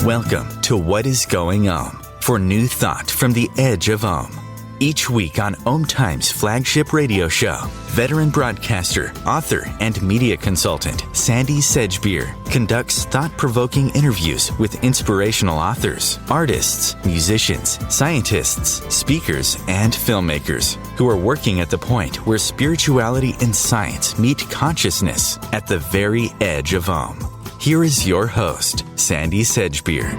Welcome to What is Going for new thought from the edge of Each week on OMTimes flagship radio show, veteran broadcaster, author, and media consultant Sandie Sedgbeer conducts thought-provoking interviews with inspirational authors, artists, musicians, scientists, speakers, and filmmakers who are working at the point where spirituality and science meet consciousness at the very edge of Here is your host, Sandie Sedgbeer.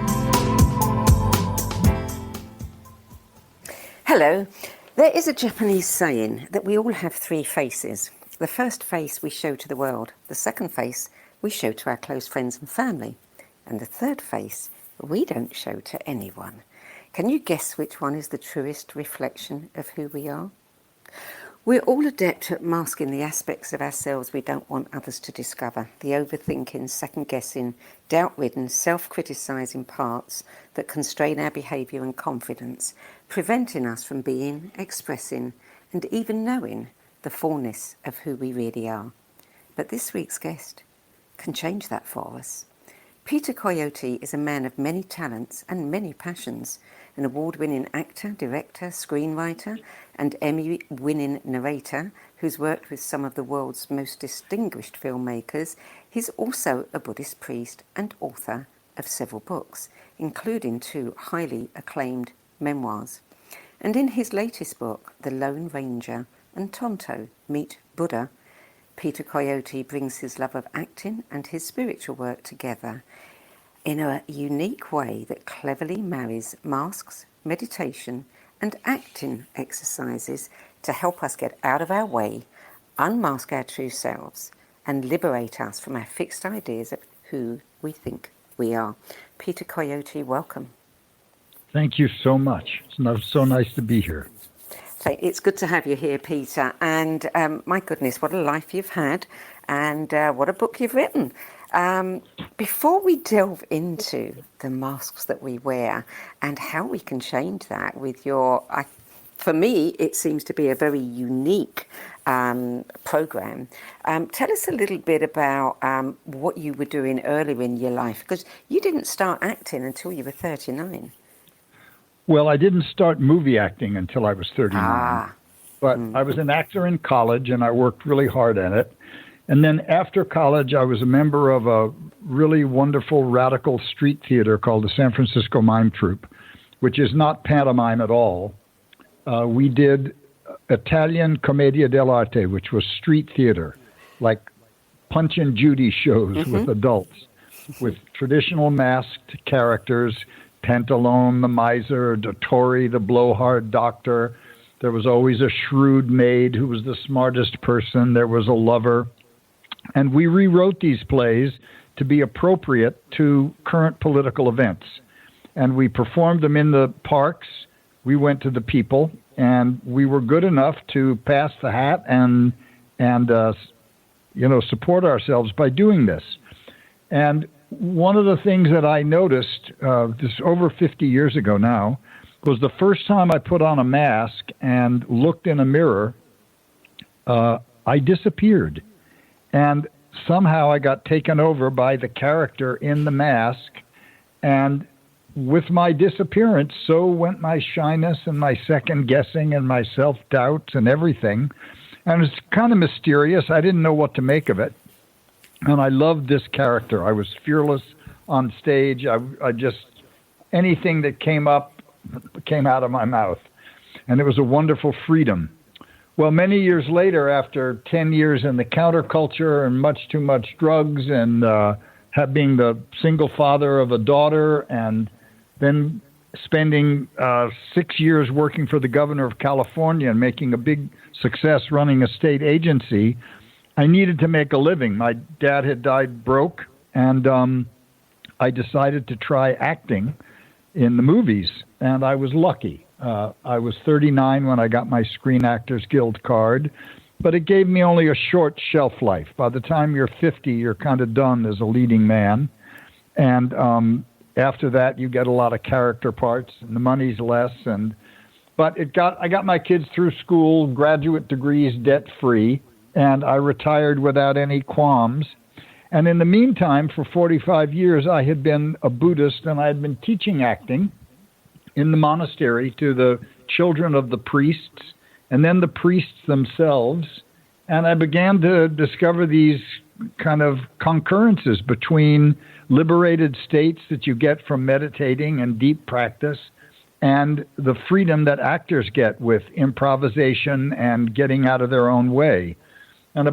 Hello. There is a Japanese saying that we all have three faces. The first face we show to the world. The second face we show to our close friends and family. And the third face we don't show to anyone. Can you guess which one is the truest reflection of who we are? We're all adept at masking the aspects of ourselves we don't want others to discover. The overthinking, second-guessing, doubt-ridden, self-criticising parts that constrain our behaviour and confidence, preventing us from being, expressing, and even knowing the fullness of who we really are. But this week's guest can change that for us. Peter Coyote is a man of many talents and many passions, an award-winning actor, director, screenwriter, and Emmy-winning narrator who's worked with some of the world's most distinguished filmmakers. He's also a Buddhist priest and author of several books, including 2 highly acclaimed memoirs. And in his latest book, The Lone Ranger and Tonto Meet Buddha, Peter Coyote brings his love of acting and his spiritual work together in a unique way that cleverly marries masks, meditation, and acting exercises to help us get out of our way, unmask our true selves, and liberate us from our fixed ideas of who we think we are. Peter Coyote, welcome. Thank you so much. It's so nice to be here. So it's good to have you here, Peter. And my goodness, what a life you've had, and what a book you've written. Before we delve into the masks that we wear and how we can change that with for me, it seems to be a very unique program. Tell us a little bit about what you were doing earlier in your life, because you didn't start acting until you were 39. Well, I didn't start movie acting until I was 39. But I was an actor in college, and I worked really hard at it. And then after college, I was a member of a really wonderful radical street theater called the San Francisco Mime Troupe, which is not pantomime at all. We did Italian commedia dell'arte, which was street theater, like Punch and Judy shows with adults, with traditional masked characters, Pantalone, the miser, Dottore, the blowhard doctor. There was always a shrewd maid who was the smartest person. There was a lover. And we rewrote these plays to be appropriate to current political events. And we performed them in the parks. We went to the people, and we were good enough to pass the hat and support ourselves by doing this. And one of the things that I noticed, this over 50 years ago now, was the first time I put on a mask and looked in a mirror, I disappeared. And somehow I got taken over by the character in the mask. And with my disappearance, so went my shyness and my second guessing and my self-doubts and everything. And it's kind of mysterious. I didn't know what to make of it. And I loved this character. I was fearless on stage. I just, anything that came up came out of my mouth. And it was a wonderful freedom. Well, many years later, after 10 years in the counterculture and much too much drugs and being the single father of a daughter, and then spending 6 years working for the governor of California and making a big success running a state agency, I needed to make a living. My dad had died broke, and I decided to try acting in the movies, and I was lucky. I was 39 when I got my Screen Actors Guild card, but it gave me only a short shelf life. By the time you're 50, you're kind of done as a leading man, and after that, you get a lot of character parts, and the money's less. But I got my kids through school, graduate degrees, debt-free, and I retired without any qualms. And in the meantime, for 45 years, I had been a Buddhist, and I had been teaching acting in the monastery to the children of the priests, and then the priests themselves. And I began to discover these kind of concurrences between liberated states that you get from meditating and deep practice and the freedom that actors get with improvisation and getting out of their own way. And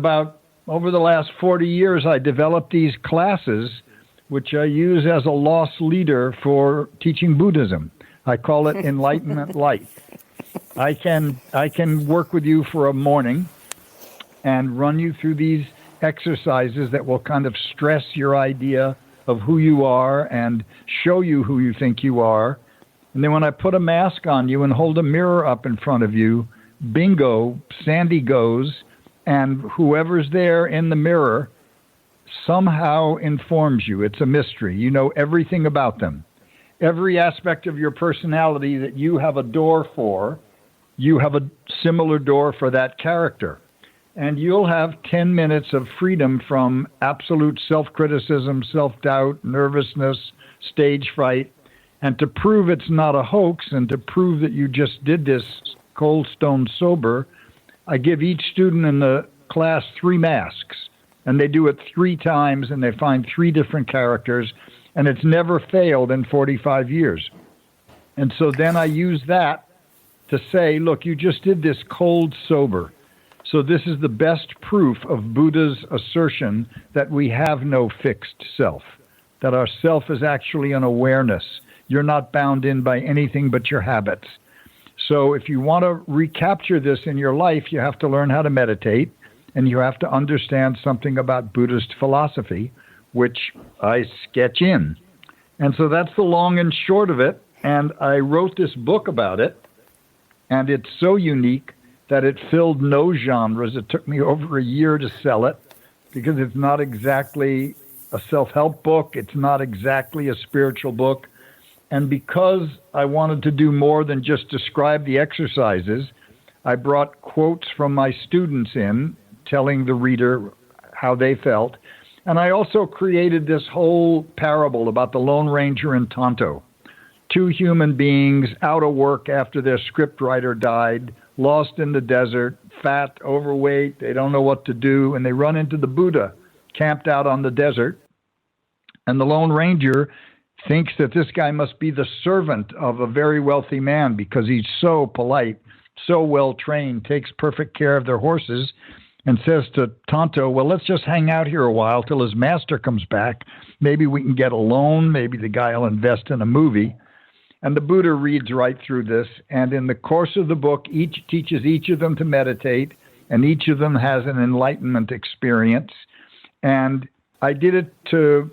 over the last 40 years, I developed these classes, which I use as a lost leader for teaching Buddhism. I call it Enlightenment Light. I can work with you for a morning and run you through these exercises that will kind of stress your idea of who you are and show you who you think you are. And then when I put a mask on you and hold a mirror up in front of you, bingo, Sandie goes, and whoever's there in the mirror somehow informs you. It's a mystery. You know everything about them. Every aspect of your personality that you have a door for, you have a similar door for that character. And you'll have 10 minutes of freedom from absolute self-criticism, self-doubt, nervousness, stage fright. And to prove it's not a hoax and to prove that you just did this cold stone sober, I give each student in the class 3 masks. And they do it 3 times, and they find 3 different characters. And it's never failed in 45 years. And so then I use that to say, look, you just did this cold sober. So this is the best proof of Buddha's assertion that we have no fixed self, that our self is actually an awareness. You're not bound in by anything but your habits. So if you want to recapture this in your life, you have to learn how to meditate, and you have to understand something about Buddhist philosophy, which I sketch in. And so that's the long and short of it. And I wrote this book about it, and it's so unique that it filled no genres. It took me over a year to sell it because it's not exactly a self-help book. It's not exactly a spiritual book. And because I wanted to do more than just describe the exercises, I brought quotes from my students in, telling the reader how they felt. And I also created this whole parable about the Lone Ranger and Tonto. 2 human beings out of work after their scriptwriter died, lost in the desert, fat, overweight, they don't know what to do, and they run into the Buddha, camped out on the desert. And the Lone Ranger thinks that this guy must be the servant of a very wealthy man because he's so polite, so well trained, takes perfect care of their horses, and says to Tonto, well, let's just hang out here a while till his master comes back. Maybe we can get a loan. Maybe the guy will invest in a movie. And the Buddha reads right through this. And in the course of the book, each teaches each of them to meditate, and each of them has an enlightenment experience. And I did it to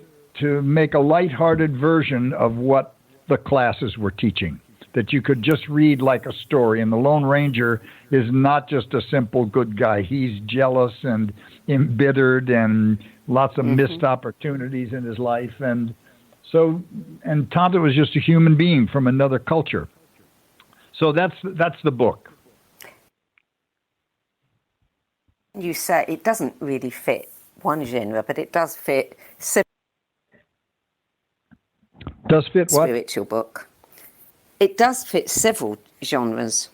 make a lighthearted version of what the classes were teaching, that you could just read like a story. And the Lone Ranger is not just a simple good guy. He's jealous and embittered and lots of missed opportunities in his life. And Tonto was just a human being from another culture. So that's the book. You say it doesn't really fit one genre, but it does fit Does fit what? Spiritual book. It does fit several genres.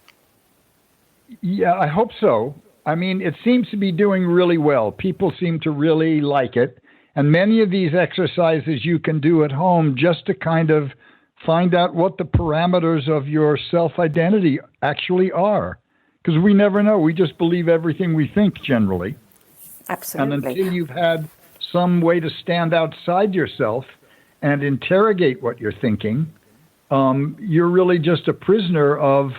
Yeah, I hope so. I mean, it seems to be doing really well. People seem to really like it. And many of these exercises you can do at home just to kind of find out what the parameters of your self-identity actually are. Because we never know. We just believe everything we think generally. Absolutely. And until you've had some way to stand outside yourself and interrogate what you're thinking, you're really just a prisoner of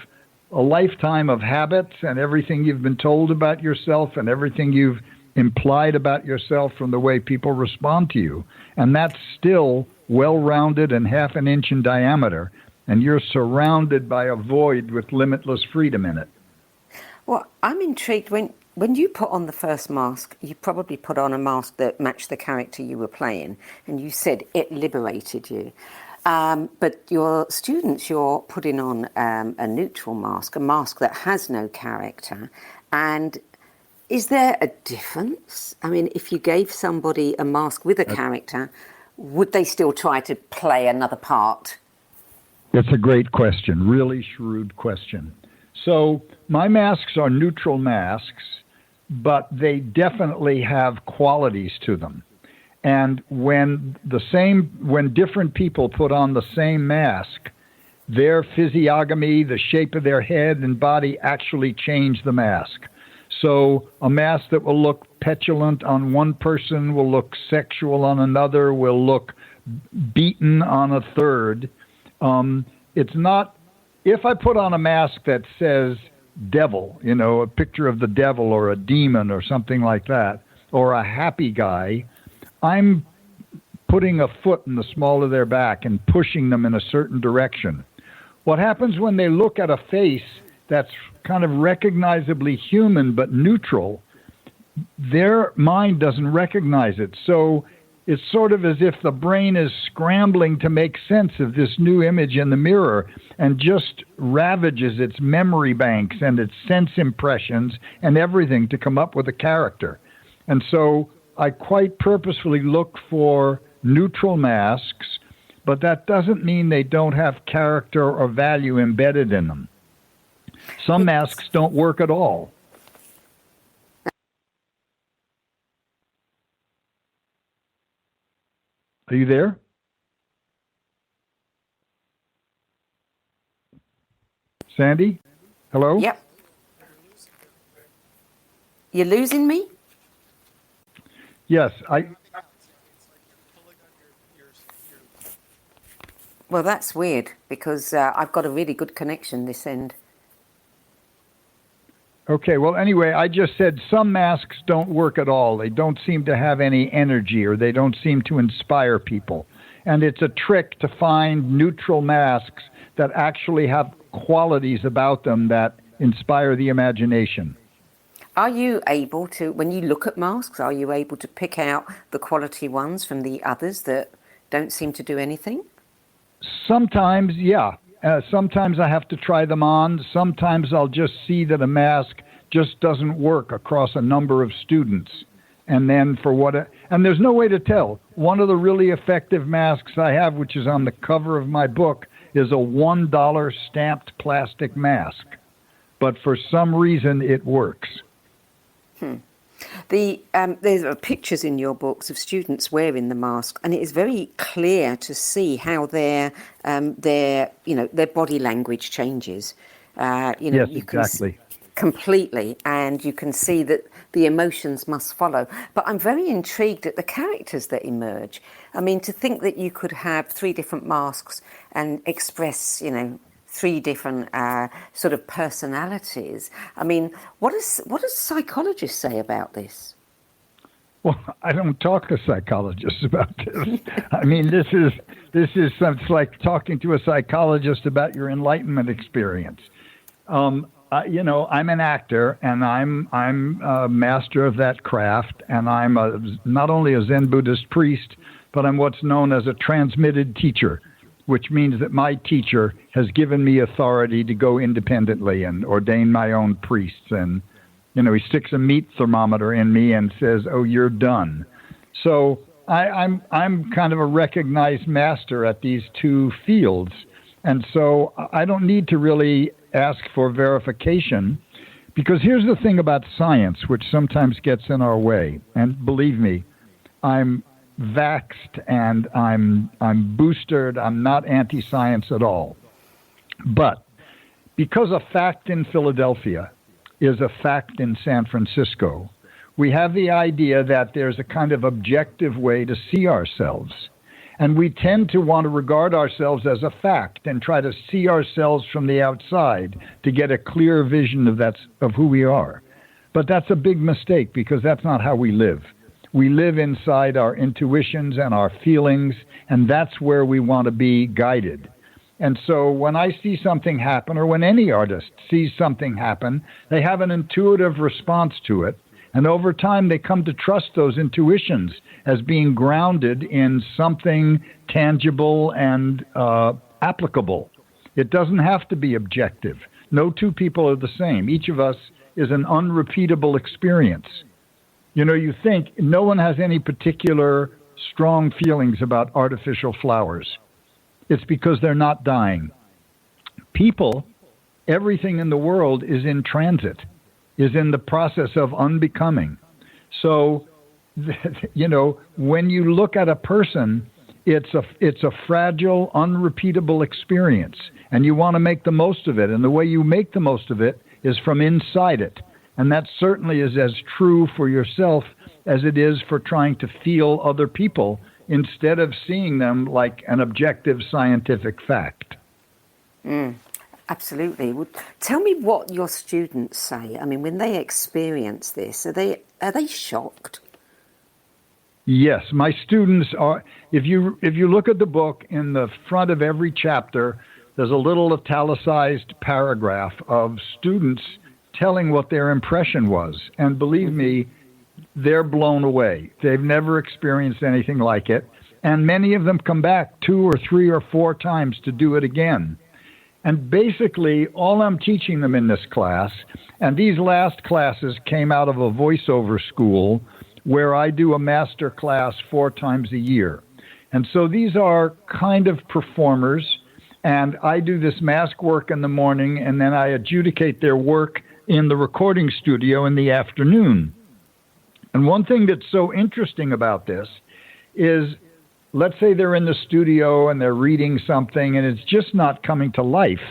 a lifetime of habits and everything you've been told about yourself and everything you've implied about yourself from the way people respond to you. And that's still well-rounded and half an inch in diameter. And you're surrounded by a void with limitless freedom in it. Well, I'm intrigued. When you put on the first mask, you probably put on a mask that matched the character you were playing. And you said it liberated you. But your students, you're putting on a neutral mask, a mask that has no character. And Is there a difference? I mean, if you gave somebody a mask with a character, would they still try to play another part? That's a great question, really shrewd question. So my masks are neutral masks, but they definitely have qualities to them. And when different people put on the same mask, their physiognomy, the shape of their head and body actually change the mask. So a mask that will look petulant on one person, will look sexual on another, will look beaten on a third. It's not, if I put on a mask that says devil, a picture of the devil or a demon or something like that, or a happy guy, I'm putting a foot in the small of their back and pushing them in a certain direction. What happens when they look at a face that's kind of recognizably human but neutral, their mind doesn't recognize it. So it's sort of as if the brain is scrambling to make sense of this new image in the mirror and just ravages its memory banks and its sense impressions and everything to come up with a character. And so I quite purposefully look for neutral masks, but that doesn't mean they don't have character or value embedded in them. Some masks don't work at all. Are you there? Sandie? Hello? Yep. You're losing me? Yes, Well, that's weird because I've got a really good connection this end. Okay, well, anyway, I just said some masks don't work at all. They don't seem to have any energy, or they don't seem to inspire people. And it's a trick to find neutral masks that actually have qualities about them that inspire the imagination. Are you able to, when you look at masks, are you able to pick out the quality ones from the others that don't seem to do anything? Sometimes, yeah. Sometimes I have to try them on. Sometimes I'll just see that a mask just doesn't work across a number of students. And then and there's no way to tell. One of the really effective masks I have, which is on the cover of my book, is a $1 stamped plastic mask. But for some reason, it works. There are pictures in your books of students wearing the mask, and it is very clear to see how their body language changes. Yes, you can exactly. Completely, and you can see that the emotions must follow. But I'm very intrigued at the characters that emerge. I mean, to think that you could have 3 different masks and express, three different sort of personalities. I mean, what does psychologists say about this? Well, I don't talk to psychologists about this. I mean, this is it's like talking to a psychologist about your enlightenment experience. I'm an actor, and I'm a master of that craft, and I'm not only a Zen Buddhist priest, but I'm what's known as a transmitted teacher, which means that my teacher has given me authority to go independently and ordain my own priests. And, he sticks a meat thermometer in me and says, "Oh, you're done." So I'm kind of a recognized master at these 2 fields. And so I don't need to really ask for verification, because here's the thing about science, which sometimes gets in our way. And believe me, I'm vaxxed and I'm boosted. I'm not anti-science at all. But because a fact in Philadelphia is a fact in San Francisco, we have the idea that there's a kind of objective way to see ourselves. And we tend to want to regard ourselves as a fact and try to see ourselves from the outside to get a clear vision of who we are. But that's a big mistake, because that's not how we live. We live inside our intuitions and our feelings, and that's where we want to be guided. And so when I see something happen, or when any artist sees something happen, they have an intuitive response to it. And over time, they come to trust those intuitions as being grounded in something tangible and applicable. It doesn't have to be objective. No 2 people are the same. Each of us is an unrepeatable experience. You know, you think no one has any particular strong feelings about artificial flowers. It's because they're not dying. People, everything in the world is in transit, is in the process of unbecoming. So, you know, when you look at a person, it's a fragile, unrepeatable experience, and you want to make the most of it. And the way you make the most of it is from inside it. And that certainly is as true for yourself as it is for trying to feel other people instead of seeing them like an objective scientific fact. Absolutely. Well, tell me what your students say. I mean, when they experience this, are they shocked? Yes, my students are. If you look at the book, in the front of every chapter, there's a little italicized paragraph of students telling what their impression was. And believe me, they're blown away. They've never experienced anything like it. And many of them come back 2 or 3 or 4 times to do it again. And basically, all I'm teaching them in this class, and these last classes came out of a voiceover school where I do a master class 4 times a year. And so these are kind of performers, and I do this mask work in the morning, and then I adjudicate their work in the recording studio in the afternoon. And one thing that's so interesting about this is, let's say they're in the studio and they're reading something and it's just not coming to life.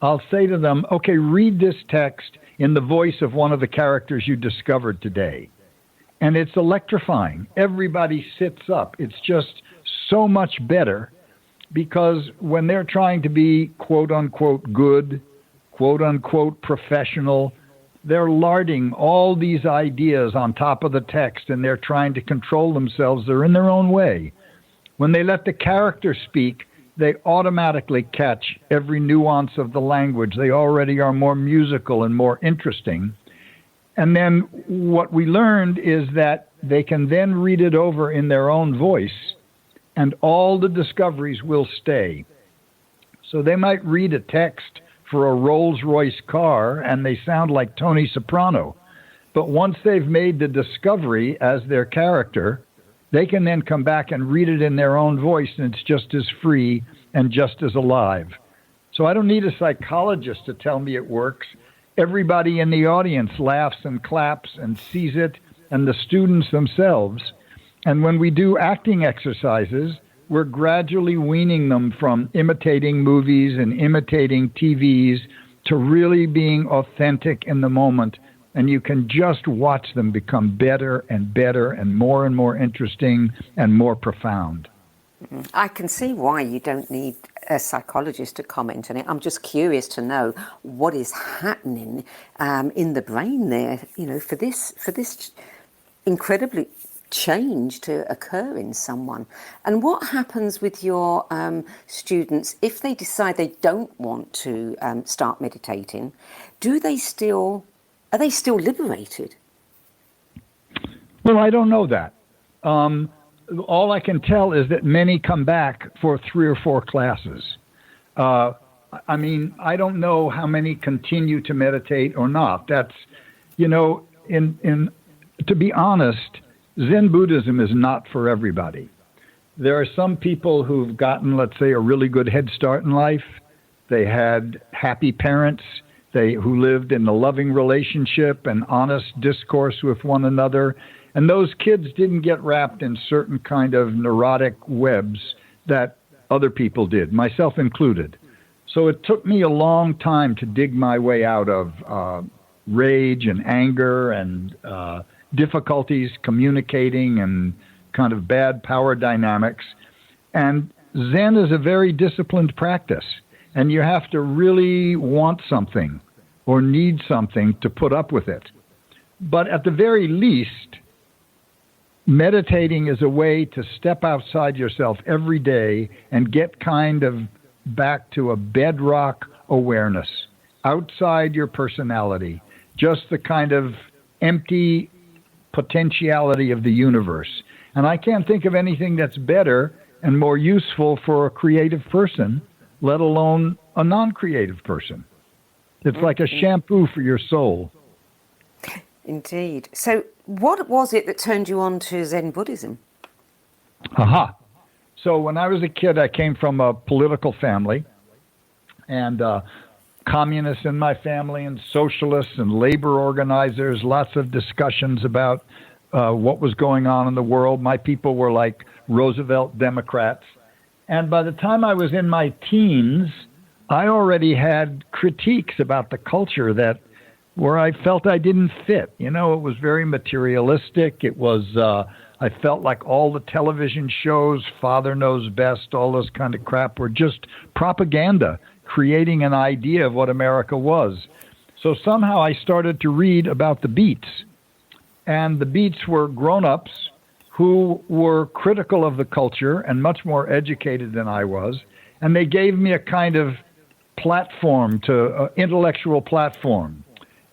I'll say to them, okay, read this text in the voice of one of the characters you discovered today. And it's electrifying. Everybody sits up. It's just so much better, because when they're trying to be quote unquote good, quote unquote professional, they're larding all these ideas on top of the text, and they're trying to control themselves. They're in their own way. When they let the character speak, they automatically catch every nuance of the language. They already are more musical and more interesting. And then what we learned is that they can then read it over in their own voice, and all the discoveries will stay. So they might read a text for a Rolls-Royce car, and they sound like Tony Soprano. But once they've made the discovery as their character, they can then come back and read it in their own voice, and it's just as free and just as alive. So I don't need a psychologist to tell me it works. Everybody in the audience laughs and claps and sees it, and the students themselves. And when we do acting exercises, we're gradually weaning them from imitating movies and imitating TVs to really being authentic in the moment. And you can just watch them become better and better and more interesting and more profound. I can see why you don't need a psychologist to comment on it. I'm just curious to know what is happening in the brain there, you know, for this incredibly change to occur in someone. And what happens with your students if they decide they don't want to start meditating? Are they still liberated? Well, I don't know that. All I can tell is that many come back for 3 or 4 classes. I mean, I don't know how many continue to meditate or not. That's, you know, to be honest, Zen Buddhism is not for everybody. There are some people who've gotten, let's say, a really good head start in life. They had happy parents who lived in a loving relationship and honest discourse with one another. And those kids didn't get wrapped in certain kind of neurotic webs that other people did, myself included. So it took me a long time to dig my way out of rage and anger and difficulties communicating and kind of bad power dynamics. And Zen is a very disciplined practice, and you have to really want something or need something to put up with it. But at the very least, meditating is a way to step outside yourself every day and get kind of back to a bedrock awareness outside your personality, just the kind of empty potentiality of the universe. And I can't think of anything that's better and more useful for a creative person, let alone a non-creative person. It's like a shampoo for your soul. Indeed. So what was it that turned you on to Zen Buddhism? Aha. So when I was a kid, I came from a political family, and communists in my family, and socialists and labor organizers, lots of discussions about what was going on in the world. My people were like Roosevelt Democrats. And by the time I was in my teens, I already had critiques about the culture where I felt I didn't fit. You know, it was very materialistic. It was, I felt like all the television shows, Father Knows Best, all this kind of crap were just propaganda, creating an idea of what America was. So somehow I started to read about the Beats. And the Beats were grown-ups who were critical of the culture and much more educated than I was. And they gave me a kind of platform, intellectual platform.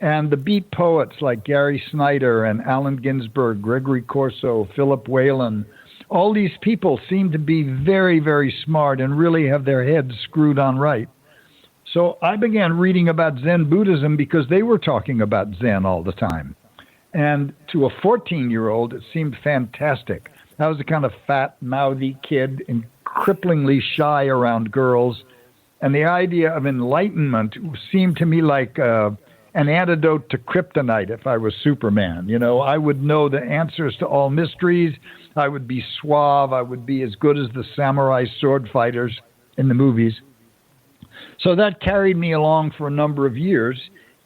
And the Beat poets like Gary Snyder and Allen Ginsberg, Gregory Corso, Philip Whalen, all these people seem to be very, very smart and really have their heads screwed on right. So I began reading about Zen Buddhism because they were talking about Zen all the time. And to a 14-year-old, it seemed fantastic. I was a kind of fat, mouthy kid and cripplingly shy around girls. And the idea of enlightenment seemed to me like an antidote to kryptonite if I was Superman. You know, I would know the answers to all mysteries. I would be suave. I would be as good as the samurai sword fighters in the movies. So that carried me along for a number of years.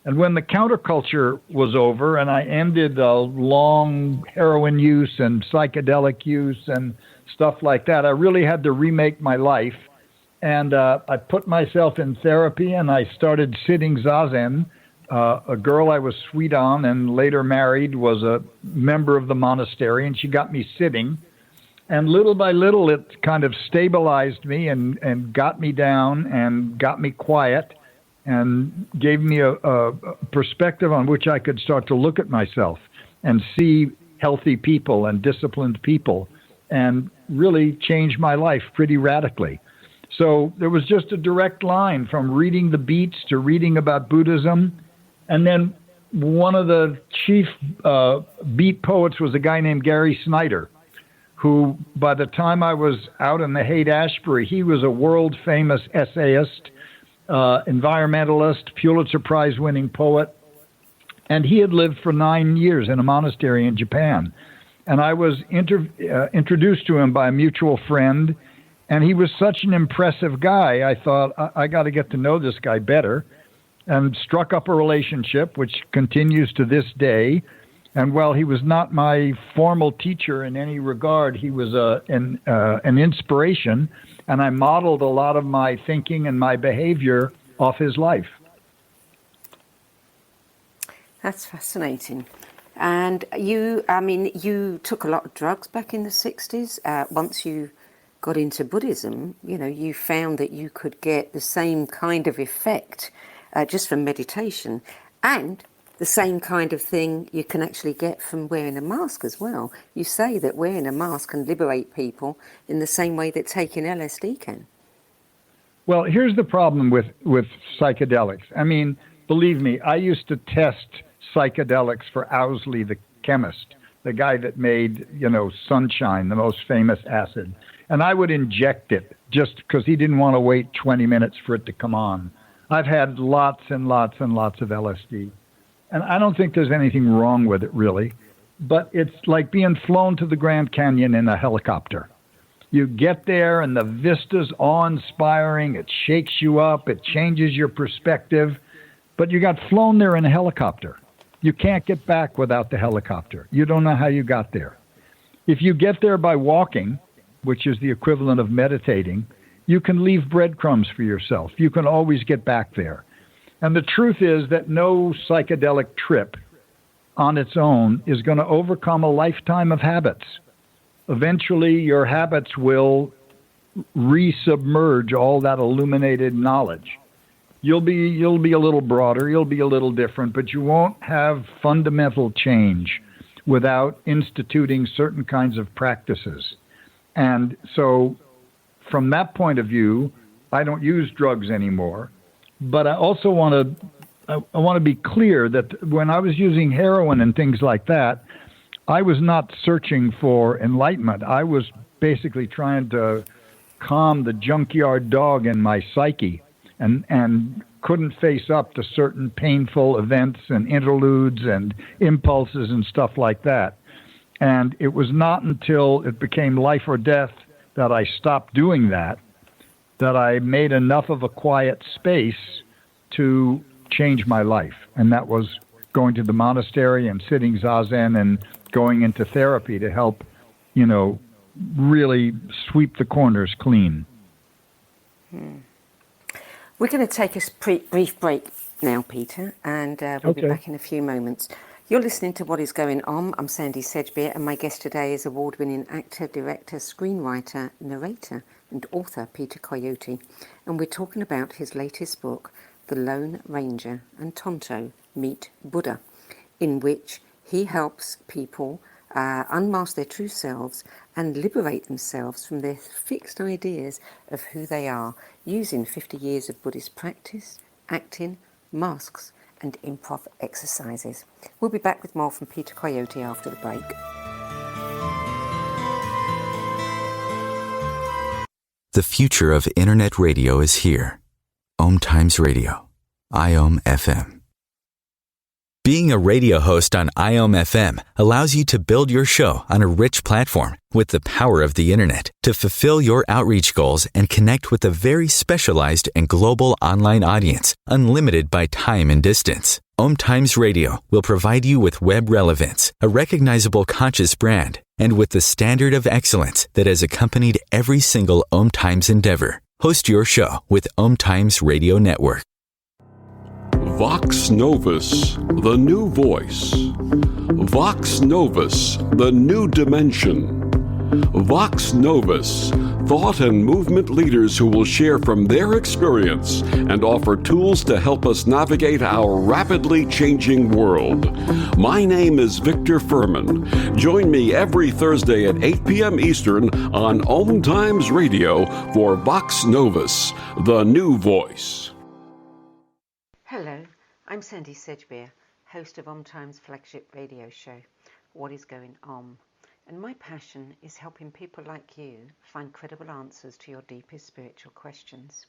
And when the counterculture was over and I ended long heroin use and psychedelic use and stuff like that, I really had to remake my life. And I put myself in therapy and I started sitting zazen. A girl I was sweet on and later married was a member of the monastery, and she got me sitting. And little by little, it kind of stabilized me and got me down and got me quiet and gave me a perspective on which I could start to look at myself and see healthy people and disciplined people and really change my life pretty radically. So there was just a direct line from reading the Beats to reading about Buddhism. And then one of the chief Beat poets was a guy named Gary Snyder, who by the time I was out in the Haight-Ashbury, he was a world-famous essayist, environmentalist, Pulitzer Prize-winning poet, and he had lived for 9 years in a monastery in Japan. And I was introduced to him by a mutual friend, and he was such an impressive guy, I thought, I got to get to know this guy better, and struck up a relationship, which continues to this day. And while he was not my formal teacher in any regard, he was an inspiration, and I modeled a lot of my thinking and my behavior off his life. That's fascinating. And you took a lot of drugs back in the 60s. Once you got into Buddhism, you found that you could get the same kind of effect just from meditation, and the same kind of thing you can actually get from wearing a mask as well. You say that wearing a mask can liberate people in the same way that taking LSD can. Well, here's the problem with psychedelics. I mean, believe me, I used to test psychedelics for Owsley, the chemist, the guy that made, sunshine, the most famous acid. And I would inject it just because he didn't want to wait 20 minutes for it to come on. I've had lots and lots and lots of LSD. And I don't think there's anything wrong with it, really. But it's like being flown to the Grand Canyon in a helicopter. You get there, and the vista's awe-inspiring. It shakes you up. It changes your perspective. But you got flown there in a helicopter. You can't get back without the helicopter. You don't know how you got there. If you get there by walking, which is the equivalent of meditating, you can leave breadcrumbs for yourself. You can always get back there. And the truth is that no psychedelic trip on its own is going to overcome a lifetime of habits. Eventually, your habits will resubmerge all that illuminated knowledge. You'll be a little broader, you'll be a little different, but you won't have fundamental change without instituting certain kinds of practices. And so from that point of view, I don't use drugs anymore. But I also want to I want to be clear that when I was using heroin and things like that, I was not searching for enlightenment. I was basically trying to calm the junkyard dog in my psyche, and couldn't face up to certain painful events and interludes and impulses and stuff like that. And it was not until it became life or death that I stopped doing that I made enough of a quiet space to change my life. And that was going to the monastery and sitting zazen and going into therapy to help, really sweep the corners clean. We're going to take a brief break now, Peter, and we'll be back in a few moments. You're listening to What Is Going On. I'm Sandie Sedgbeer, and my guest today is award-winning actor, director, screenwriter, narrator, and author Peter Coyote. And we're talking about his latest book, The Lone Ranger and Tonto Meet Buddha, in which he helps people unmask their true selves and liberate themselves from their fixed ideas of who they are, using 50 years of Buddhist practice, acting, masks, and improv exercises. We'll be back with more from Peter Coyote after the break. The future of internet radio is here. OMTimes Radio, IOM FM. Being a radio host on IOM FM allows you to build your show on a rich platform with the power of the internet to fulfill your outreach goals and connect with a very specialized and global online audience, unlimited by time and distance. OMTimes Radio will provide you with web relevance, a recognizable conscious brand, and with the standard of excellence that has accompanied every single OMTimes endeavor. Host your show with OMTimes Radio Network. Vox Novus, the new voice. Vox Novus, the new dimension. Vox Novus, thought and movement leaders who will share from their experience and offer tools to help us navigate our rapidly changing world. My name is Victor Furman. Join me every Thursday at 8 p.m. Eastern on OMTimes Radio for Vox Novus, the new voice. Hello, I'm Sandie Sedgbeer, host of OMTimes' flagship radio show, What Is Going On? And my passion is helping people like you find credible answers to your deepest spiritual questions.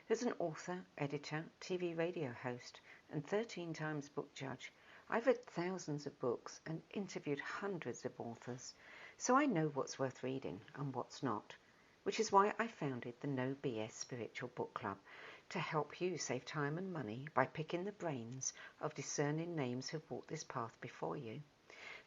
As an author, editor, TV radio host, and 13 times book judge, I've read thousands of books and interviewed hundreds of authors, so I know what's worth reading and what's not, which is why I founded the No BS Spiritual Book Club, to help you save time and money by picking the brains of discerning names who've walked this path before you.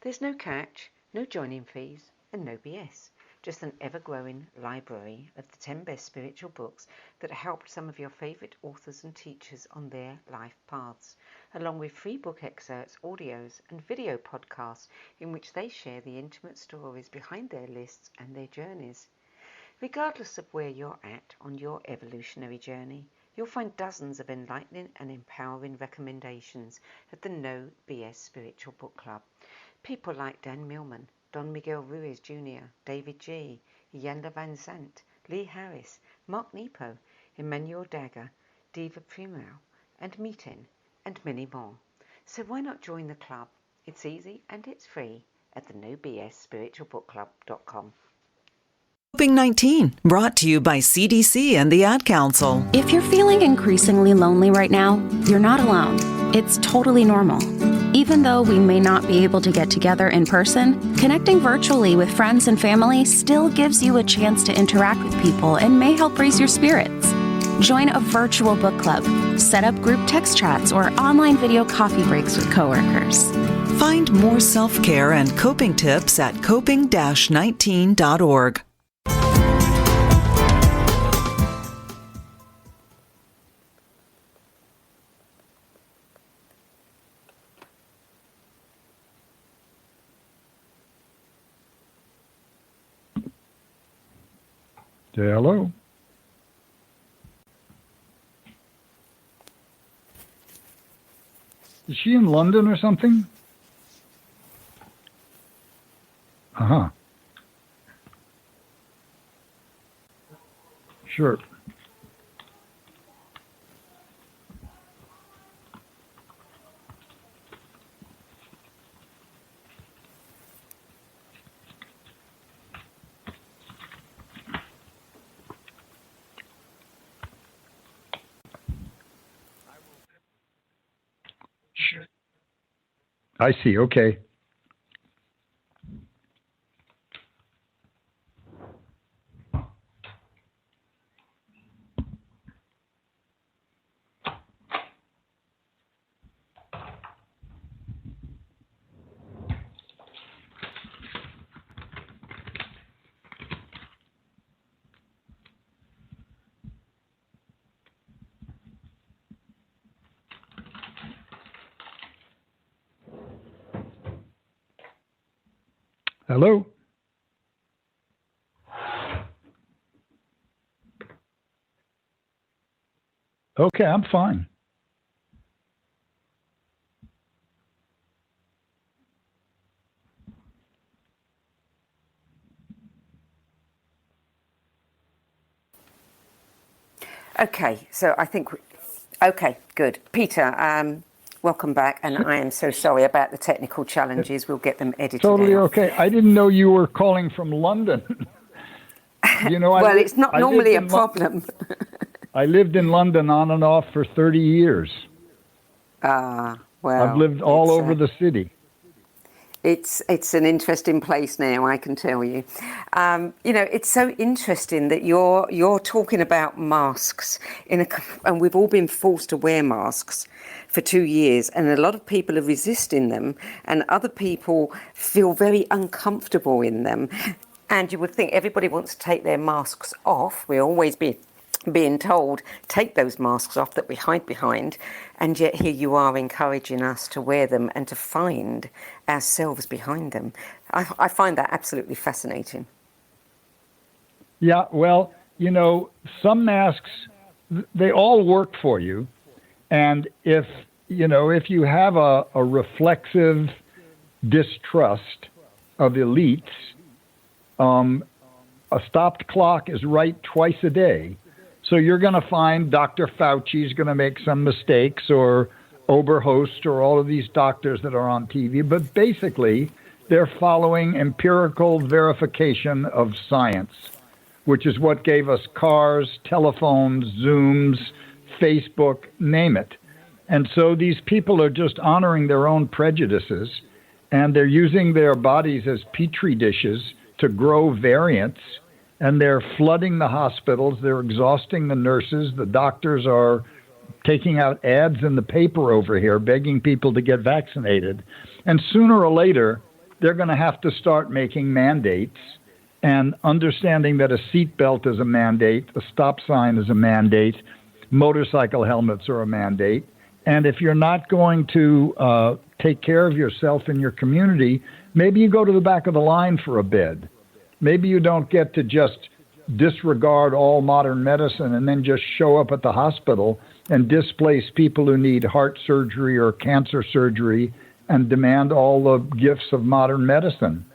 There's no catch, no joining fees, and no BS. Just an ever-growing library of the 10 best spiritual books that helped some of your favourite authors and teachers on their life paths, along with free book excerpts, audios, and video podcasts in which they share the intimate stories behind their lists and their journeys. Regardless of where you're at on your evolutionary journey, you'll find dozens of enlightening and empowering recommendations at the No BS Spiritual Book Club. People like Dan Millman, Don Miguel Ruiz Jr., David G., Iyanla Van Zandt, Lee Harris, Mark Nepo, Emmanuel Dagger, Diva Primrao, and Meetin, and many more. So why not join the club? It's easy and it's free at the NoBSSpiritualBookClub.com. COVID-19, brought to you by CDC and the Ad Council. If you're feeling increasingly lonely right now, you're not alone. It's totally normal. Even though we may not be able to get together in person, connecting virtually with friends and family still gives you a chance to interact with people and may help raise your spirits. Join a virtual book club, set up group text chats, or online video coffee breaks with coworkers. Find more self-care and coping tips at coping-19.org. Say hello. Is she in London or something? Uh-huh. Sure. I see. Okay. Hello? Okay, I'm fine. Okay, so I think... Okay, good. Peter, welcome back, and I am so sorry about the technical challenges. We'll get them edited Totally out. okay. I didn't know you were calling from London. You know, well, it's not normally a problem. I lived in London on and off for 30 years. Well... I've lived all over the city. It's an interesting place now, I can tell you. You know, it's so interesting that you're talking about masks, and we've all been forced to wear masks for 2 years, and a lot of people are resisting them, and other people feel very uncomfortable in them. And you would think everybody wants to take their masks off. We're always being told, take those masks off that we hide behind, and yet here you are encouraging us to wear them and to find ourselves behind them. I find that absolutely fascinating. Yeah, well, you know, some masks, they all work for you. And if you have a reflexive distrust of elites, a stopped clock is right twice a day. So you're going to find Dr. Fauci's going to make some mistakes, or Oberhost, or all of these doctors that are on TV. But basically, they're following empirical verification of science, which is what gave us cars, telephones, Zooms, Facebook, name it. And so these people are just honoring their own prejudices, and they're using their bodies as petri dishes to grow variants. And they're flooding the hospitals. They're exhausting the nurses. The doctors are taking out ads in the paper over here, begging people to get vaccinated. And sooner or later, they're going to have to start making mandates and understanding that a seatbelt is a mandate, a stop sign is a mandate, motorcycle helmets are a mandate. And if you're not going to take care of yourself in your community, maybe you go to the back of the line for a bid. Maybe you don't get to just disregard all modern medicine and then just show up at the hospital and displace people who need heart surgery or cancer surgery and demand all the gifts of modern medicine.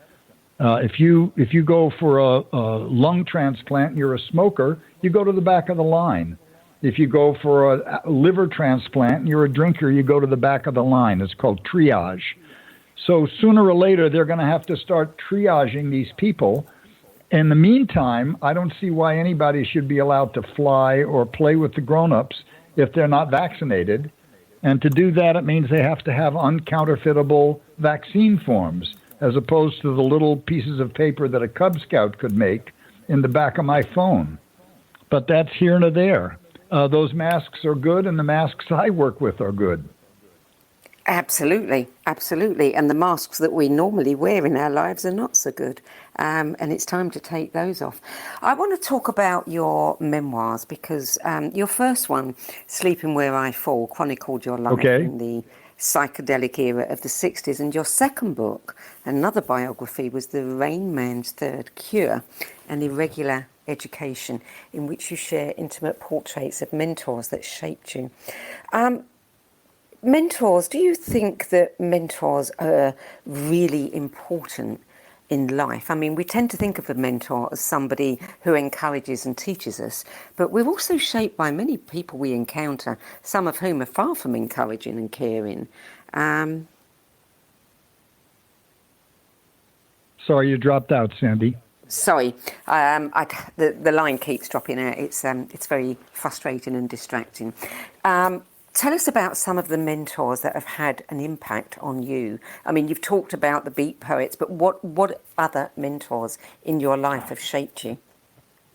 If you go for a lung transplant and you're a smoker, you go to the back of the line. If you go for a liver transplant and you're a drinker, you go to the back of the line. It's called triage. So sooner or later, they're going to have to start triaging these people. In the meantime, I don't see why anybody should be allowed to fly or play with the grown-ups if they're not vaccinated. And to do that, it means they have to have uncounterfeitable vaccine forms, as opposed to the little pieces of paper that a Cub Scout could make in the back of my phone. But that's here nor there. Those masks are good, and the masks I work with are good. Absolutely, absolutely. And the masks that we normally wear in our lives are not so good. And it's time to take those off. I want to talk about your memoirs, because your first one, Sleeping Where I Fall, chronicled your life in the psychedelic era of the 60s. And your second book, another biography, was The Rain Man's Third Cure, an Irregular Education, in which you share intimate portraits of mentors that shaped you. Mentors, do you think that mentors are really important in life? I mean, we tend to think of a mentor as somebody who encourages and teaches us, but we're also shaped by many people we encounter, some of whom are far from encouraging and caring. Sorry, you dropped out, Sandie. Sorry, the line keeps dropping out. It's very frustrating and distracting. Tell us about some of the mentors that have had an impact on you. I mean, you've talked about the beat poets, but what other mentors in your life have shaped you?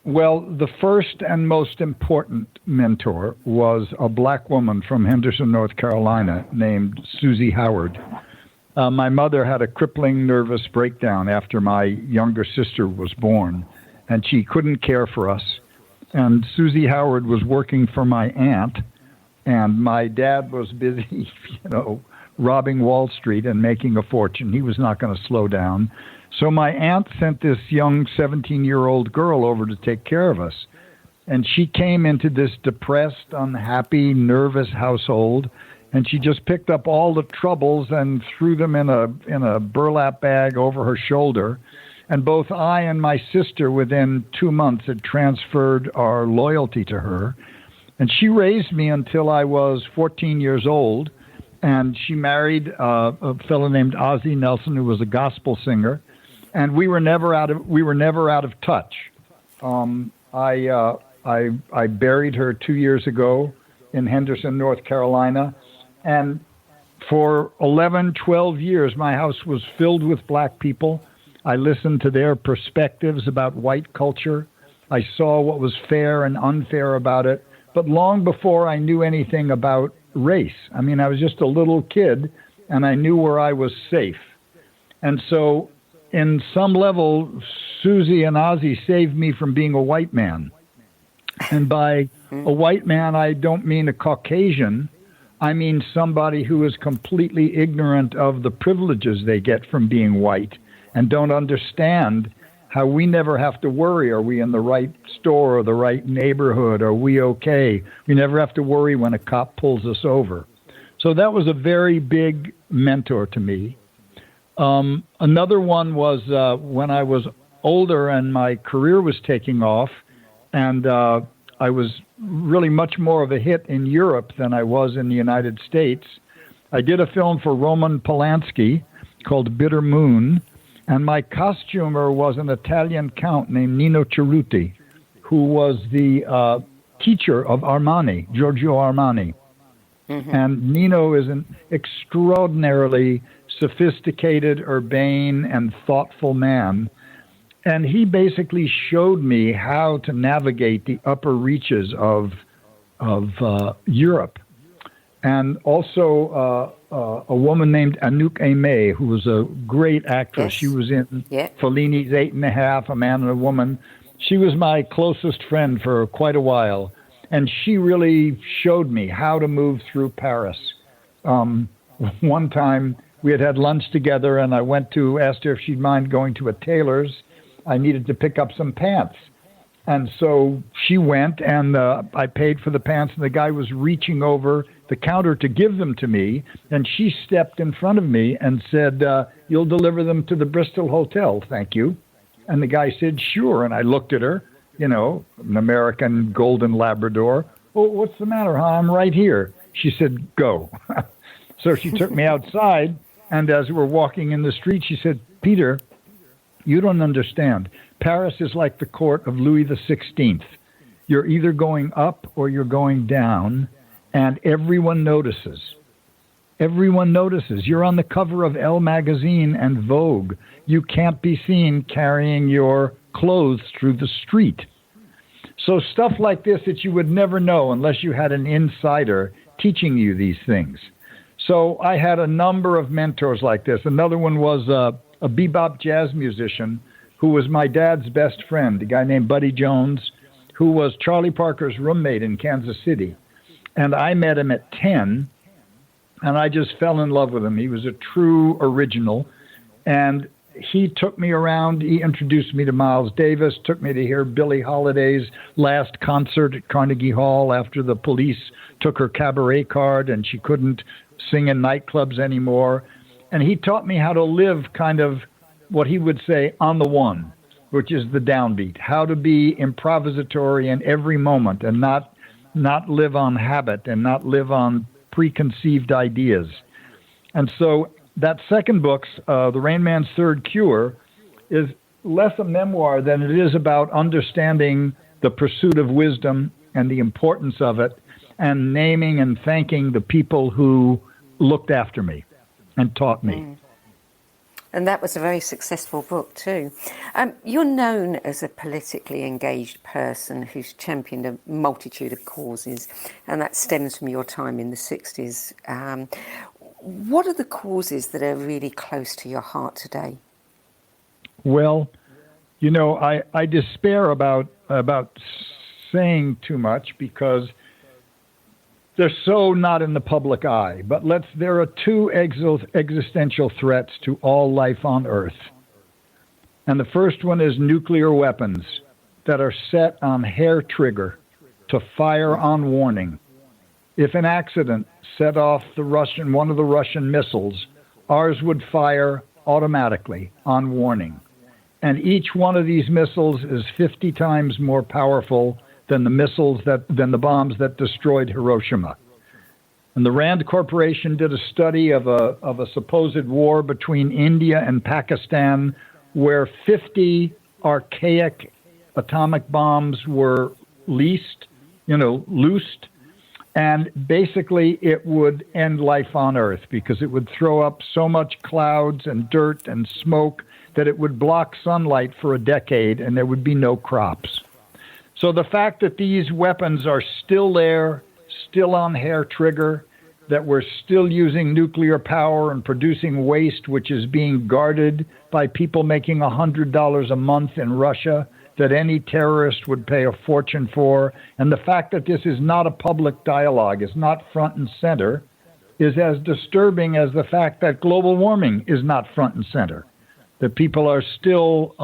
Well, the first and most important mentor was a black woman from Henderson, North Carolina, named Susie Howard. My mother had a crippling nervous breakdown after my younger sister was born, and she couldn't care for us. And Susie Howard was working for my aunt, and my dad was busy, robbing Wall Street and making a fortune. He was not going to slow down. So my aunt sent this young 17-year-old girl over to take care of us. And she came into this depressed, unhappy, nervous household, and she just picked up all the troubles and threw them in a burlap bag over her shoulder. And both I and my sister, within 2 months, had transferred our loyalty to her. And she raised me until I was 14 years old. And she married a fellow named Ozzie Nelson, who was a gospel singer. And we were never out of touch. I buried her 2 years ago in Henderson, North Carolina. And for 11, 12 years, my house was filled with black people. I listened to their perspectives about white culture. I saw what was fair and unfair about it. But long before I knew anything about race, I mean, I was just a little kid, and I knew where I was safe. And so, in some level, Susie and Ozzie saved me from being a white man. And by a white man, I don't mean a Caucasian. I mean somebody who is completely ignorant of the privileges they get from being white and don't understand how we never have to worry. Are we in the right store or the right neighborhood? Are we okay? We never have to worry when a cop pulls us over. So that was a very big mentor to me. Another one was when I was older and my career was taking off, and I was really much more of a hit in Europe than I was in the United States. I did a film for Roman Polanski called Bitter Moon, and my costumer was an Italian count named Nino Cerruti, who was the teacher of Armani, Giorgio Armani. Mm-hmm. And Nino is an extraordinarily sophisticated, urbane, and thoughtful man. And he basically showed me how to navigate the upper reaches of Europe. And also a woman named Anouk Aimée, who was a great actress. Yes. She was in Fellini's 8½, A Man and a Woman. She was my closest friend for quite a while. And she really showed me how to move through Paris. One time we had lunch together, and I asked her if she'd mind going to a tailor's. I needed to pick up some pants. And so she went, and I paid for the pants, and the guy was reaching over the counter to give them to me, and she stepped in front of me and said, "You'll deliver them to the Bristol Hotel, thank you." And the guy said, "Sure." And I looked at her, an American golden Labrador. "Oh, what's the matter, huh? I'm right here." She said, "Go." So she took me outside, and as we were walking in the street, she said, "Peter, you don't understand. Paris is like the court of Louis XVI. You're either going up or you're going down, and everyone notices. Everyone notices. You're on the cover of Elle magazine and Vogue. You can't be seen carrying your clothes through the street." So stuff like this that you would never know unless you had an insider teaching you these things. So I had a number of mentors like this. Another one was a bebop jazz musician who was my dad's best friend, a guy named Buddy Jones, who was Charlie Parker's roommate in Kansas City. And I met him at 10, and I just fell in love with him. He was a true original, and he took me around. He introduced me to Miles Davis, took me to hear Billie Holiday's last concert at Carnegie Hall after the police took her cabaret card and she couldn't sing in nightclubs anymore. And he taught me how to live kind of what he would say on the one, which is the downbeat, how to be improvisatory in every moment and not live on habit and not live on preconceived ideas. And so that second book, The Rain Man's Third Cure, is less a memoir than it is about understanding the pursuit of wisdom and the importance of it, and naming and thanking the people who looked after me and taught me. And that was a very successful book too. You're known as a politically engaged person who's championed a multitude of causes, and that stems from your time in the 60s. What are the causes that are really close to your heart today? Well, you know, I despair about saying too much because they're so not in the public eye. But there are two existential threats to all life on Earth. And the first one is nuclear weapons that are set on hair trigger to fire on warning. If an accident set off one of the Russian missiles, ours would fire automatically on warning. And each one of these missiles is 50 times more powerful than the bombs that destroyed Hiroshima. And the Rand Corporation did a study of a supposed war between India and Pakistan, where 50 archaic atomic bombs were loosed, and basically it would end life on Earth because it would throw up so much clouds and dirt and smoke that it would block sunlight for a decade and there would be no crops. So the fact that these weapons are still there, still on hair trigger, that we're still using nuclear power and producing waste, which is being guarded by people making $100 a month in Russia, that any terrorist would pay a fortune for, and the fact that this is not a public dialogue, is not front and center, is as disturbing as the fact that global warming is not front and center, that people are still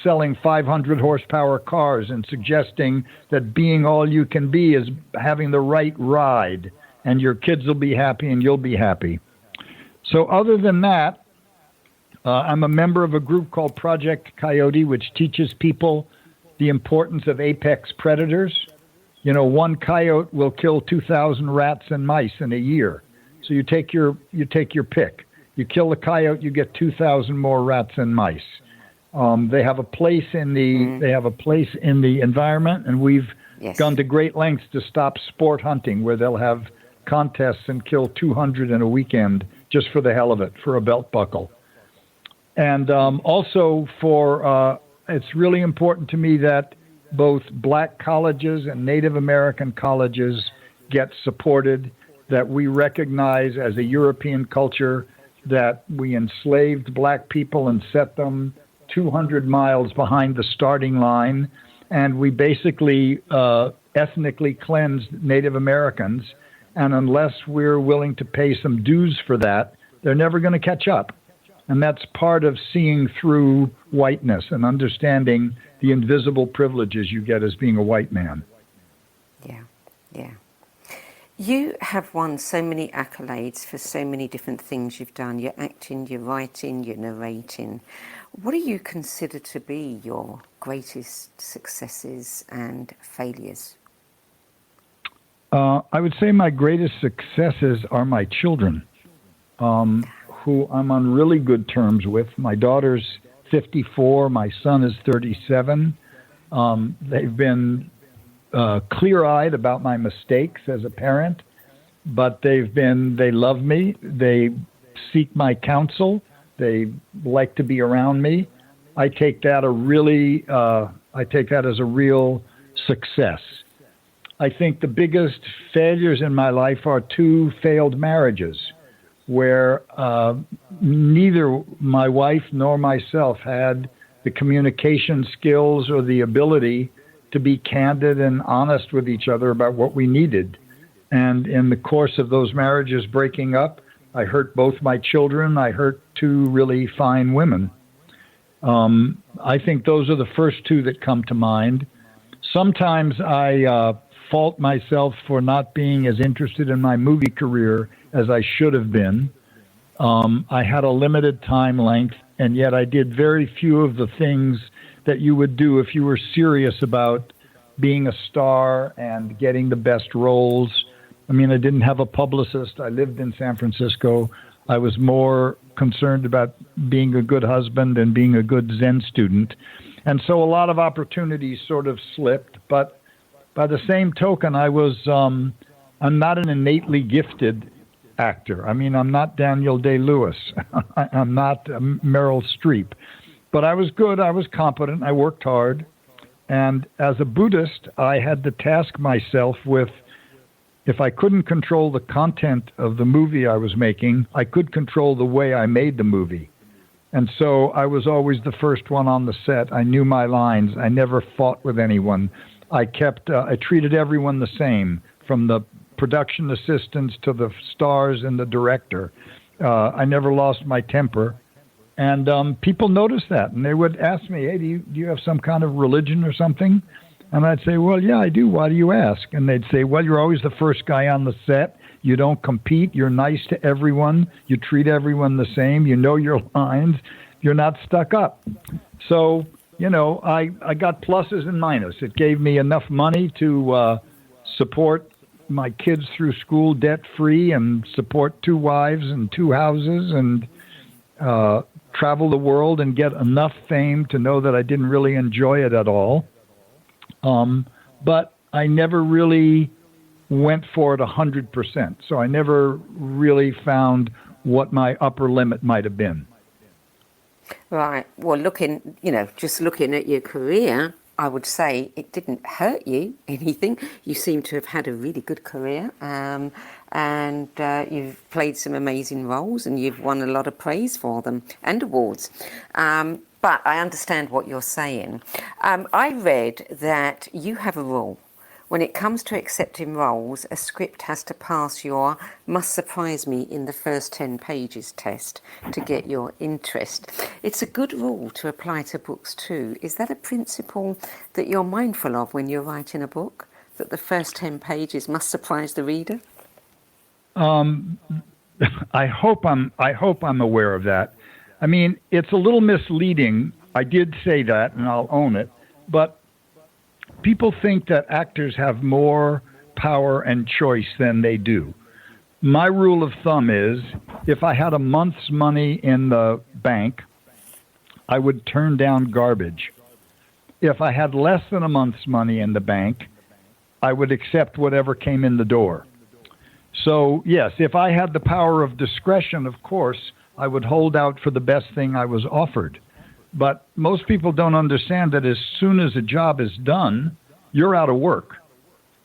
selling 500 horsepower cars and suggesting that being all you can be is having the right ride and your kids will be happy and you'll be happy. So other than that, I'm a member of a group called Project Coyote, which teaches people the importance of apex predators. You know, one coyote will kill 2,000 rats and mice in a year. So you take your pick. You kill the coyote, you get 2,000 more rats and mice. They have a place in the environment, and we've gone to great lengths to stop sport hunting, where they'll have contests and kill 200 in a weekend just for the hell of it, for a belt buckle. And also it's really important to me that both black colleges and Native American colleges get supported, that we recognize as a European culture that we enslaved black people and set them 200 miles behind the starting line, and we basically ethnically cleansed Native Americans, and unless we're willing to pay some dues for that, they're never going to catch up. And that's part of seeing through whiteness and understanding the invisible privileges you get as being a white man. Yeah. You have won so many accolades for so many different things you've done. You're acting, you're writing, you're narrating. What do you consider to be your greatest successes and failures? I would say my greatest successes are my children, who I'm on really good terms with. My daughter's 54, my son is 37. They've been clear-eyed about my mistakes as a parent, but they love me. They seek my counsel. They like to be around me. I take that as a real success. I think the biggest failures in my life are 2 failed marriages, where neither my wife nor myself had the communication skills or the ability to be candid and honest with each other about what we needed. And in the course of those marriages breaking up, I hurt both my children. I hurt 2 really fine women. I think those are the first 2 that come to mind. Sometimes I fault myself for not being as interested in my movie career as I should have been. I had a limited time length, and yet I did very few of the things that you would do if you were serious about being a star and getting the best roles. I mean, I didn't have a publicist. I lived in San Francisco. I was more concerned about being a good husband and being a good Zen student. And so a lot of opportunities sort of slipped, but by the same token, I'm not an innately gifted actor. I mean, I'm not Daniel Day-Lewis. I'm not Meryl Streep. But I was good. I was competent. I worked hard. And as a Buddhist, I had to task myself with, if I couldn't control the content of the movie I was making, I could control the way I made the movie. And so I was always the first one on the set. I knew my lines. I never fought with anyone. I treated everyone the same, from the production assistants to the stars and the director. I never lost my temper. And people noticed that, and they would ask me, hey, do you have some kind of religion or something? And I'd say, well, yeah, I do. Why do you ask? And they'd say, well, you're always the first guy on the set. You don't compete. You're nice to everyone. You treat everyone the same. You know your lines. You're not stuck up. So, I got pluses and minuses. It gave me enough money to support my kids through school debt-free and support 2 wives and 2 houses and travel the world and get enough fame to know that I didn't really enjoy it at all. But I never really went for it 100%. So I never really found what my upper limit might have been. Right. Well, just looking at your career, I would say it didn't hurt you anything. You seem to have had a really good career, and you've played some amazing roles, and you've won a lot of praise for them and awards. But I understand what you're saying. I read that you have a rule. When it comes to accepting roles, a script has to pass your must surprise me in the first 10 pages test to get your interest. It's a good rule to apply to books too. Is that a principle that you're mindful of when you're writing a book, that the first 10 pages must surprise the reader? I hope I'm aware of that. I mean, it's a little misleading. I did say that, and I'll own it, but people think that actors have more power and choice than they do. My rule of thumb is, if I had a month's money in the bank, I would turn down garbage. If I had less than a month's money in the bank, I would accept whatever came in the door. So, yes, if I had the power of discretion, of course, I would hold out for the best thing I was offered. But most people don't understand that as soon as a job is done, you're out of work.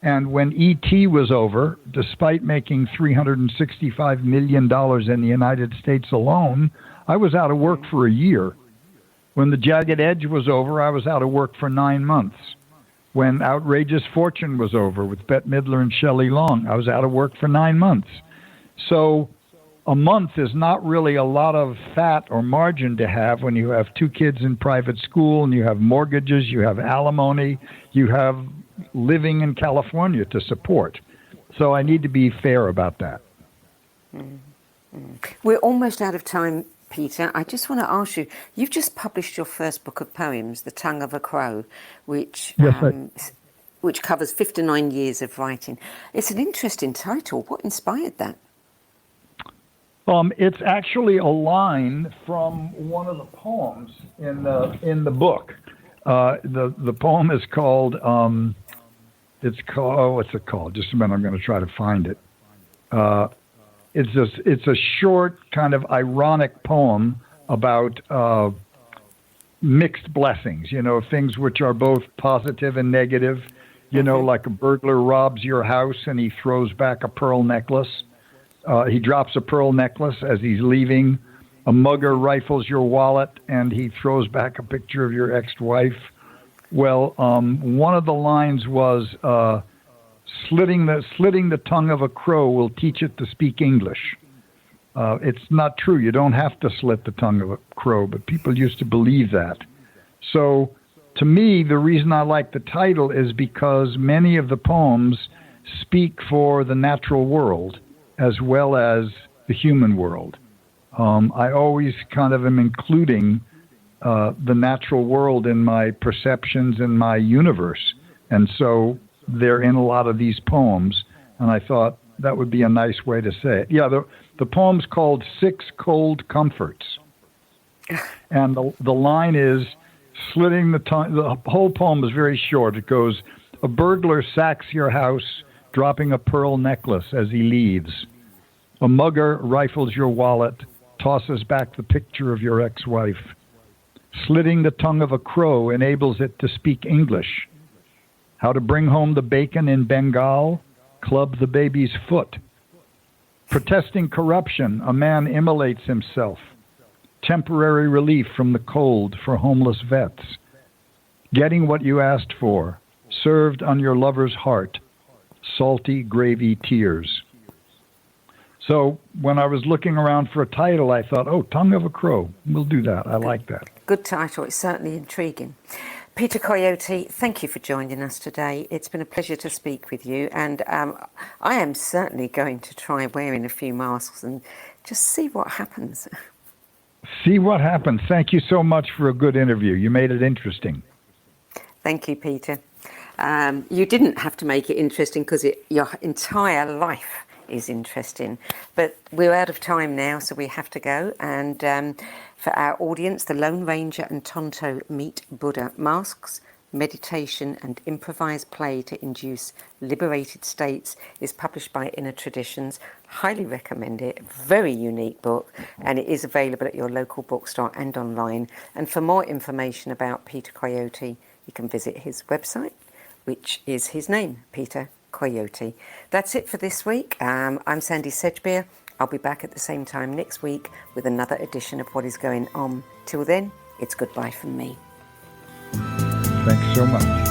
And when E.T. was over, despite making $365 million in the United States alone, I was out of work for a year. When The Jagged Edge was over, I was out of work for 9 months. When Outrageous Fortune was over with Bette Midler and Shelley Long, I was out of work for 9 months. So a month is not really a lot of fat or margin to have when you have 2 kids in private school and you have mortgages, you have alimony, you have living in California to support. So I need to be fair about that. We're almost out of time, Peter. I just want to ask you, you've just published your first book of poems, The Tongue of a Crow, which covers 59 years of writing. It's an interesting title. What inspired that? It's actually a line from one of the poems in the book. The poem is called. What's it called? Just a minute. I'm going to try to find it. It's a short, kind of ironic poem about mixed blessings. Things which are both positive and negative. Like a burglar robs your house and he throws back a pearl necklace. He drops a pearl necklace as he's leaving. A mugger rifles your wallet, and he throws back a picture of your ex-wife. Well, one of the lines was, slitting the tongue of a crow will teach it to speak English. It's not true. You don't have to slit the tongue of a crow, but people used to believe that. So, to me, the reason I like the title is because many of the poems speak for the natural world as well as the human world. I always kind of am including the natural world in my perceptions in my universe. And so they're in a lot of these poems. And I thought that would be a nice way to say it. Yeah, the poem's called 6 Cold Comforts. And the line is, slitting the tongue. The whole poem is very short. It goes, A burglar sacks your house, dropping a pearl necklace as he leaves. A mugger rifles your wallet, tosses back the picture of your ex-wife. Slitting the tongue of a crow enables it to speak English. How to bring home the bacon in Bengal? Club the baby's foot. Protesting corruption, a man immolates himself. Temporary relief from the cold for homeless vets. Getting what you asked for, served on your lover's heart. Salty gravy tears. So when I was looking around for a title, I thought, oh, Tongue of a Crow. We'll do that. I like that. Good title. It's certainly intriguing. Peter Coyote, thank you for joining us today. It's been a pleasure to speak with you. And I am certainly going to try wearing a few masks and just see what happens. See what happens. Thank you so much for a good interview. You made it interesting. Thank you, Peter. You didn't have to make it interesting because your entire life is interesting. But we're out of time now, so we have to go. And for our audience, The Lone Ranger and Tonto Meet Buddha. Masks, meditation and improvised play to induce liberated states is published by Inner Traditions. Highly recommend it. Very unique book, and it is available at your local bookstore and online. And for more information about Peter Coyote, you can visit his website, which is his name, Peter Coyote. That's it for this week. I'm Sandie Sedgbeer. I'll be back at the same time next week with another edition of What Is Going On. Till then, it's goodbye from me. Thanks so much.